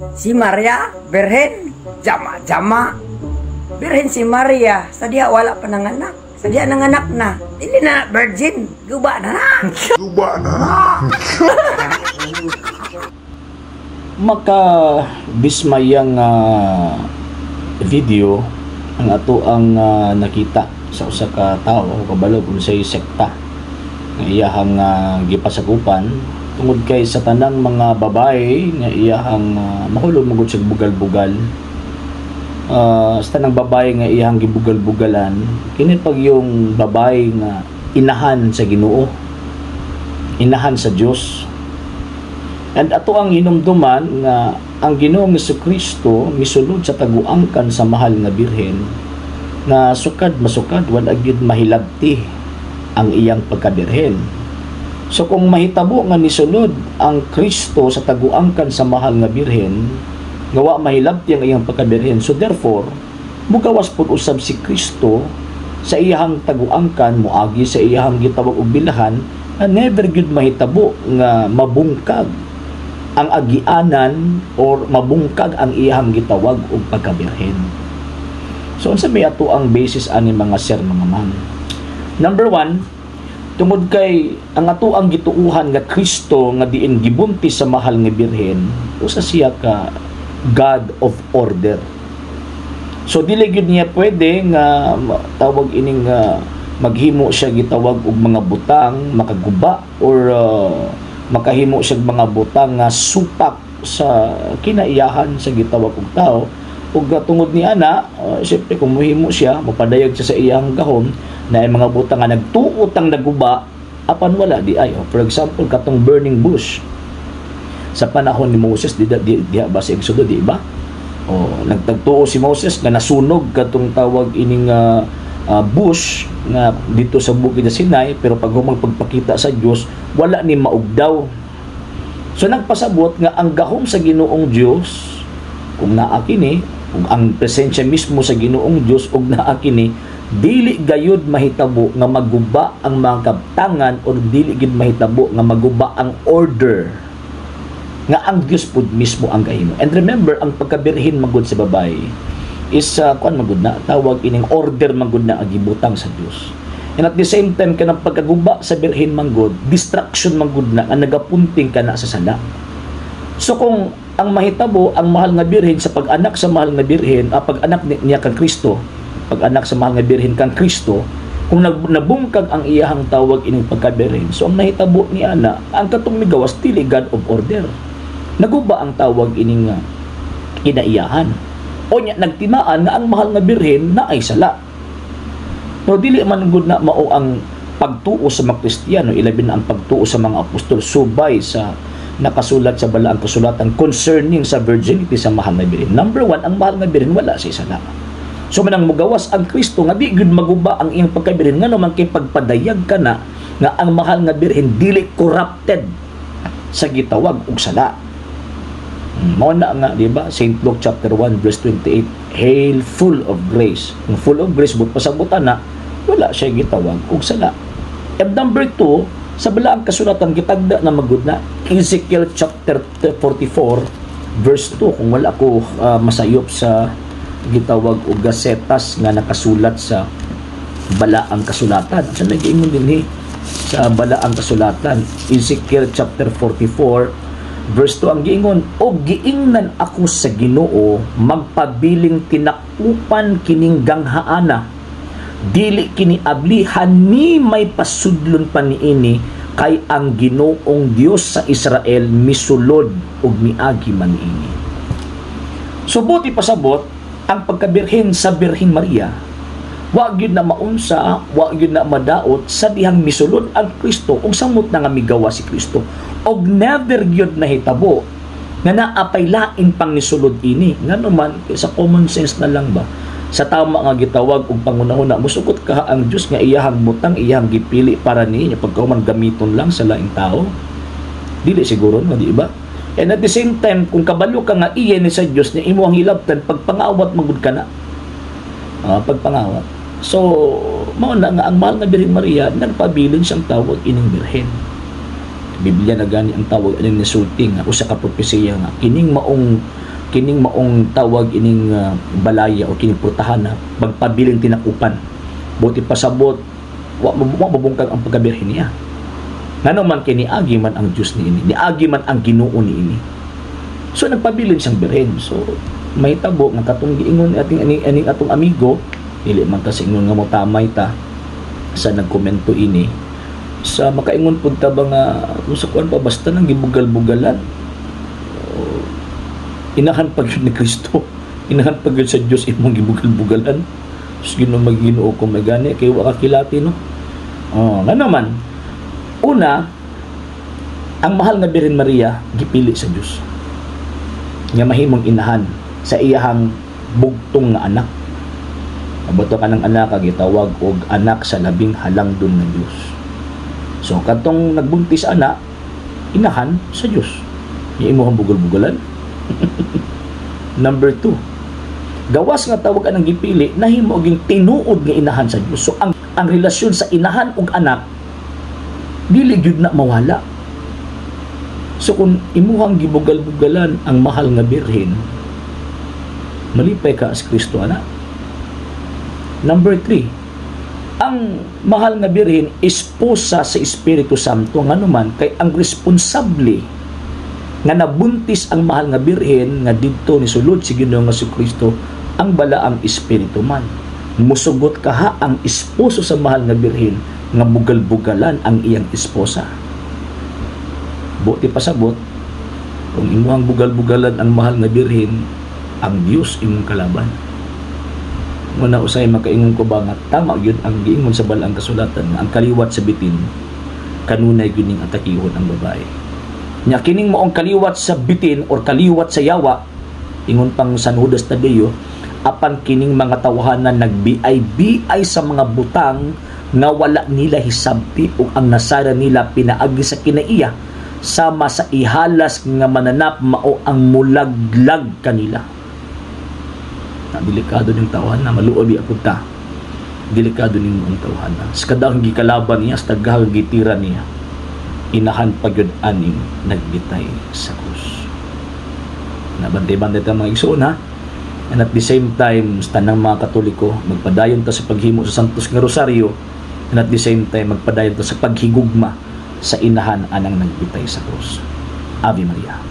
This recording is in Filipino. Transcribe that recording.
Si Maria, Birhen, jama-jama. Birhen si Maria, sadya wala pa nanganak. Sadya nanganak na. Dili na virgin, guba na na. Guba na. Makabismayang video ang ato ang nakita sa usa ka tawo kabalo kung say sekta nga iyahang gipasakupan tungod kay sa tanang mga babae nga iyahang mahulog magud sa bugal-bugal. Sa tanang babae nga iyahang gibugal-bugalan kini pag yung babae nga inahan sa Ginoo, inahan sa Dios. And ato ang hinumduman nga ang Ginoong Jesucristo misulod sa taguangkan sa mahal nga birhen na sukad masukad wala gyud mahilabti ang iyang pagkabirhen. So kung mahitabo nga misulod ang Kristo sa taguangkan sa mahal nga birhen nga wa mahilabti ang iyang pagkabirhen, so therefore mugawas pud usab si Kristo sa iyang taguangkan moagi sa iyang gitawag og bilahan na never gyud mahitabo nga mabungkag ang agianan or mabungkag ang iyang gitawag og pagkabirhen. So unsa may ato ang basis ani mga sir mga ma'am? Number 1, tungod kay ang ato ang gituuhan nga Kristo nga diin gibuntis sa mahal nga birhen, usa siya ka God of order. So dili gyud niya pwede nga tawag ining maghimo siya gitawag og mga butang makaguba or makahimo siya mga butang nga supak sa kinaiyahan sa gitawag og tao. Ug tungod ni ana, siyempre kung mohimo siya, mapadayag siya sa iyang gahom na ay mga butang nga nagtuot ang naguba apan wala di ay. For example, katong burning bush sa panahon ni Moses di ba sa Exodo, di ba? Nagtagtuo si Moses nga nasunog katong tawag ining bush nga dito sa bukid sa Sinai, pero pag humang pagpakita sa Dios wala ni maugdaw. So nagpasabot nga ang gahom sa Ginoong Dios kung naa kini, kung ang presensya mismo sa Ginoong Dios ug naa kini, dili gayud mahitabo nga maguba ang mga kabtangan o dili gid mahitabo nga maguba ang order nga ang Dios pud mismo ang gahimo. And remember, ang pagkabirhin magud sa babae is kuan magud na tawag ining order magud na agibutang sa Dios. And at the same time kanang pagkaguba sa birhen manggod, distraction manggod na nga nagapunting kana sa sala. So kung ang mahitabo ang mahal nga birhen sa pag-anak sa mahal nga birhen, pag-anak niya kang Kristo, pag-anak sa mahal nga birhen kang Kristo, kung nabungkag ang iyahang tawag ining pagkabirhen, so ang nahitabo ni ana ang katong migawas dili God of order. Naguba ang tawag ining kinaiyahan. O nya nagtimaan nga ang mahal nga birhen na ay sala. No dili man gud na mao ang pagtuo sa mga Kristiyano, ilabi na ang pagtuo sa mga apostol subay sa nakasulat sa balaang kasulatan concerning sa virginity sa mahal nga birhen. Number 1, ang mahal nga birhen wala siya sala. So manang mugawas ang Kristo nga di gud maguba ang iyang pagkabirhen nga naman kay pagpadayag kana nga ang mahal nga birhen dili corrupted sa gitawag og sala. Mao na nga, di ba? St. Luke chapter 1 verse 28, hail full of grace. Kung full of grace but pasabutan na wala siya gitawag og sala. And number 2, sa balaang kasulatan gitagda na magud na Ezekiel chapter 44 verse 2, kung wala ko masayop sa gitawag og gasetas nga nakasulat sa balaang kasulatan. Sa nag-ingon din sa balaang kasulatan, Ezekiel chapter 44 verse 2 ang giingon, o giingnan ako sa Ginoo magpabiling tinakupan kining ganghaana, dili kini ablihan ni may pasudlon pa niini, kay ang Ginoong Dios sa Israel misulod ug miagi man ini. So buti pasabot ang pagkabirhen sa Birhen Maria, wa gyud na maunsa, wa gyud na madaot sa dihang misulod ang Kristo ug samot na nga migawa si Kristo, og never gyud nahitabo nga naapay laing pangnisulod ini. Nga naman sa common sense na lang ba, sa tama nga gitawag og pangunahuna, musukot ka ang Dios nga iyahang butang iyahang gipili para niya pagkauman gamiton lang sa laing tao, dili siguro no, di ba? And at the same time, kung kabalo ka nga iyan ni sa Dios ni imo ang hilabtan, pagpangawat magud ka na, pagpangawat. So mao na nga ang mahal nga Birhen Maria nagpabilin siyang tawag ining birhen. Biblia na gani ang tawag ining nisulti nga usa ka propesiya nga kining maong kining maong tawag ining balaya o kining purtahan na magpabiling tinakupan. Buti pasabot wa mabungkag ang pagkabirhen niya. Ngano man kini agi man ang Dios niini, niagi man ang Ginoo niini. So nagpabilin siyang birhen. So may tabo nga katong giingon ating aning atong amigo, dili man ta sa ingon nga mo tamay ta sa nagkomento ini. Sa makaingon pud ta ba nga sa kuan pa basta nang gibugal-bugalan. Inahan pag ni Kristo, inahan pag sa Dios imong gibugal-bugalan. So Ginoo magginoo ko magani kay wa ka kilati no. Nga naman, una, ang mahal nga Birhen Maria gipili sa Dios nga mahimong inahan sa iyahang bugtong nga anak. Abato ka ng anak gitawag og anak sa labing halangdon ng Dios. So katong nagbuntis anak, inahan sa Dios. Imong bugol-bugolan. Number 2, gawas nga tawag anang gipili nahimo og tinuod nga inahan sa Dios. So ang relasyon sa inahan ug anak dili gyud na mawala. So kung imuhang gibugal-bugalan ang mahal nga birhen, malipay ka sa Kristo ana. Number 3, ang mahal nga birhen esposa sa Espiritu Santo nga naman kay ang responsable nga nabuntis ang mahal nga birhen nga didto ni sulod si Ginoo nga si Kristo ang balaang espiritu man. Musugot kaha ang esposo sa mahal nga birhen nga bugal-bugalan ang iyang esposa. Buti pasabot kung imuhang bugal-bugalan ang mahal nga birhen, ang Dios imong kalaban. Muna usay makaingon ko ba nga tama gyud ang giingon sa balaang kasulatan nga ang kaliwat sa bitin kanunay gyud ning atakihon ang babae. Nya kining moong kaliwat sa bitin or kaliwat sa yawa, ingon pang San Judas Tadeo, apan kining mga tawhanan nagbiay-biay sa mga butang nga wala nila hisabti ug ang nasara nila pinaagi sa kinaiya sama sa ihalas nga mananap mao ang mulaglag kanila. Na delikado ning tawhana, maluoy ako ta. Delikado ning ang tawhana. Sa kadang gikalaban niya, sa tagahang gitira niya, inahan pagyud aning nagbitay sa krus. Nabantay-bantay ta mga igsoon ha. And at the same time, sa tanang mga Katoliko, magpadayon ta sa paghimo sa Santos nga Rosaryo, and at the same time, magpadayon ta sa paghigugma sa inahan anang nagbitay sa krus. Ave Maria.